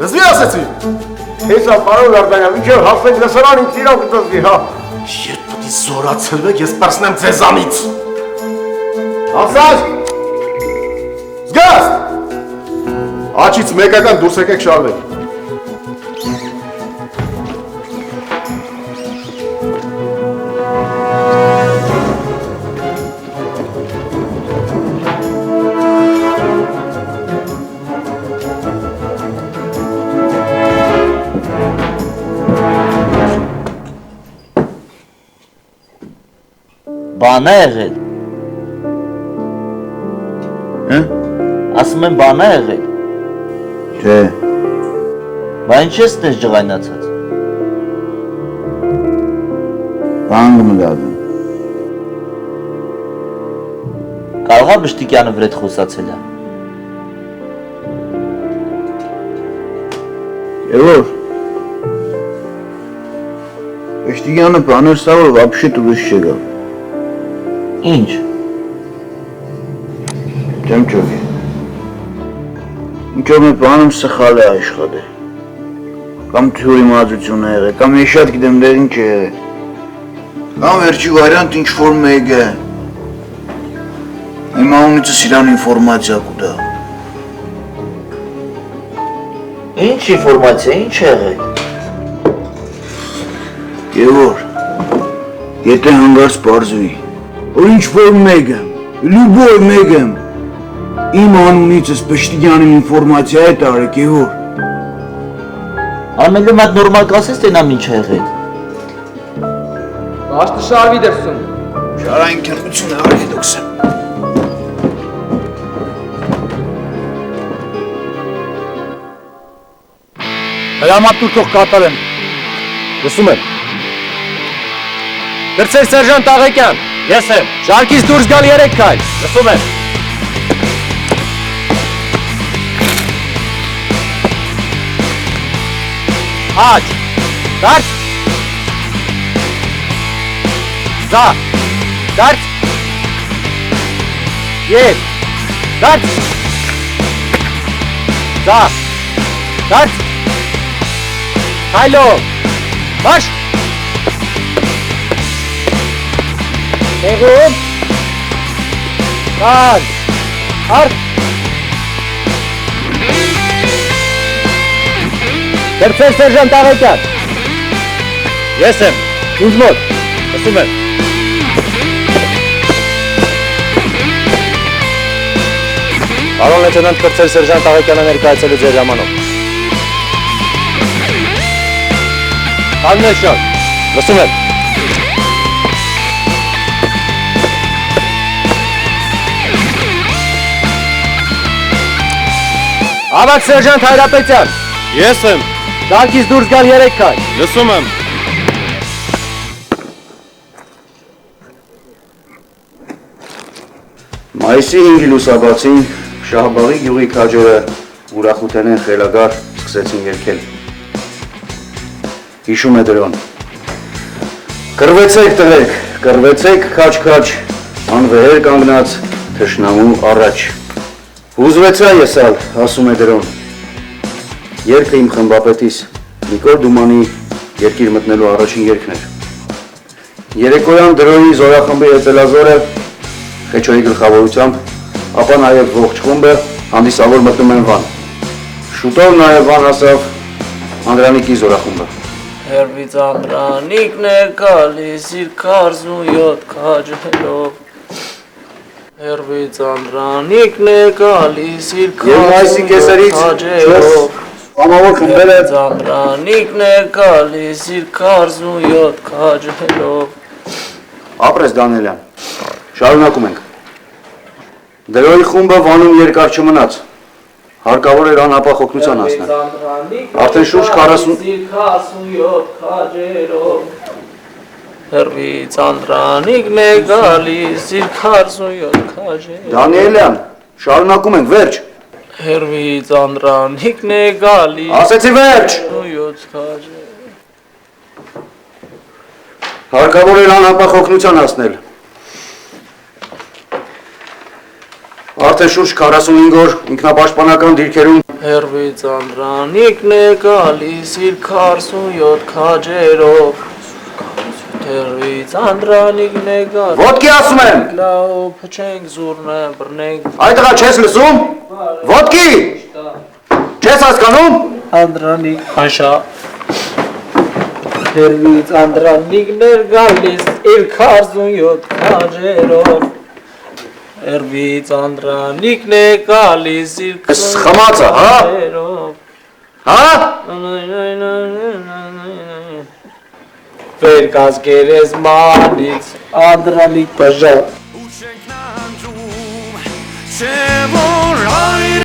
Լզվի ասեցի։ Հեսա պարոն Վարդանյան, մինչև հասնենք լսարան ինձ իրավ կծզվի, հա։ Երբ պիտի զորացրվեք, ես պրսնեմ ձեզանից։ Ասած։ Զգաստ։ Աչից մեկական դուրս եկեք շարվեք։ Բան է եղել։ Ասում եմ բան է եղել։ Չէ։ Բա ինչ ես տես ջղայնացած։ Բան գմլադում։ Կարողա Բշտիկյանը վրետ խոսացել է։ Եվոր։ Բշտիկյանը բաներ սա որ вообще տուրիշտ չեկավ։ Ինչ։ Չեմ ճոգի։ Ինչ որ մի բանում սխալ է աշխատել։ Կամ թյուրի մածություն է եղել, կամ ես շատ գիտեմ դեր ինչ է եղել։ Կամ վերջի վարիանտ ինչ որ մեկ է։ Հիմա ունիցս իրան ինֆորմացիա կուտա։ Ինչ ինֆորմացիա, ինչ է եղել։ Եվոր, եթե հանգարց պարզվի, որ ինչ որ մեկ եմ, լուբոյ մեկ եմ, իմ անունիցս Բշտիկյանին ինֆորմացիա է տարեք, Եվոր։ Անմելում այդ նորմալ կասես թե նա ինչ է եղել։ Աշտը շարվի դրսում։ Շարային կերպություն է արի դոքսեմ։ Հրամատուր թող կատարեն։ Լսում եմ։ Դրսեր սերժանտ Աղեկյան։ Ես եմ։ Շարքից դուրս գալ 3 քայլ։ Լսում եմ։ Աջ։ Դարձ։ Զա։ Դարձ։ Եվ։ Դարձ։ Զա։ Դարձ։ Քայլով։ Մարշ։ Տեղում։ Կան։ Արդ։ Դրսեր սերժանտ Աղեկյան։ Ես եմ։ Ինձ մոտ։ Լսում եմ։ Պարոն լեյտենանտ կրծել սերժանտ Աղեկյանը ներկայացել է ձեր ժամանակ։ Կանգնել շարք։ Լսում եմ։ Ավակ սերժանտ Հայրապետյան։ Ես եմ։ Շարքից դուրս գալ 3 քայլ։ Լսում եմ։ Մայիսի 5-ի լուսաբացին Շահբաղի գյուղի քաջորը ուրախութենեն խելագար սկսեցին երգել։ Հիշում է դրոն։ Կռվեցեք տղերք, կռվեցեք քաչ-քաչ, անվեհեր կանգնած թշնամու առաջ։ Հուզվեցա ես ալ, ասում է դրոն։ Երգը իմ խմբապետիս Նիկոլ Դումանի երկիր մտնելու առաջին երգն էր։ Երեկոյան դրոյի զորախմբի հետելազորը Խեչոյի գլխավորությամբ, ապա նաև ողջ խումբը հանդիսավոր մտնում են Վան։ Շուտով նաև Վան հասավ Անդրանիկի զորախումբը։ Հերվից Անդրանիկն է գալիս իր 47 քաջելով։ Հերվից Անդրանիկն է գալիս իր 47 քաջելով։ Ամավոր խմբերը Անդրանիկն է գալիս իր 47 քաջելով։ ապրես Դանելյան, շարունակում ենք։ Դրոյի խումբը Վանում երկար չմնաց, հարկավոր էր անհապաղ օգնության հասնել։ Արդեն շուրջ 47 քաջերով։ Հերվից Անդրանիկն է գալիս իր 47 քաջերով։ Դանիելյան, շարունակում ենք, վերջ։ Հերվից Անդրանիկն է գալիս Ասեցի վերջ։ 7 քաջերով։ Հարկավոր էր անհապաղ օգնության հասնել։ Արդեն շուրջ 45 օր ինքնապաշտպանական դիրքերում Հերվից անդրանիկն է գալիս իր 47 քաջերով Հերվից անդրանիկն է գալիս Ոտքի ասում եմ։ Լավ փչենք զուրնը բռնենք Այդ աղա չես լսում։ Ոտքի։ Չես հասկանում։ Անդրանիկ հաշա Հերվից անդրանիկն է գալիս իր 47 քաջերով Հերվից անդրանիկն է գալիս իր Խմացը, հա։ Հա։ Վեր կաց գերեզմանից անդրանիկ բժա Չէ որ այ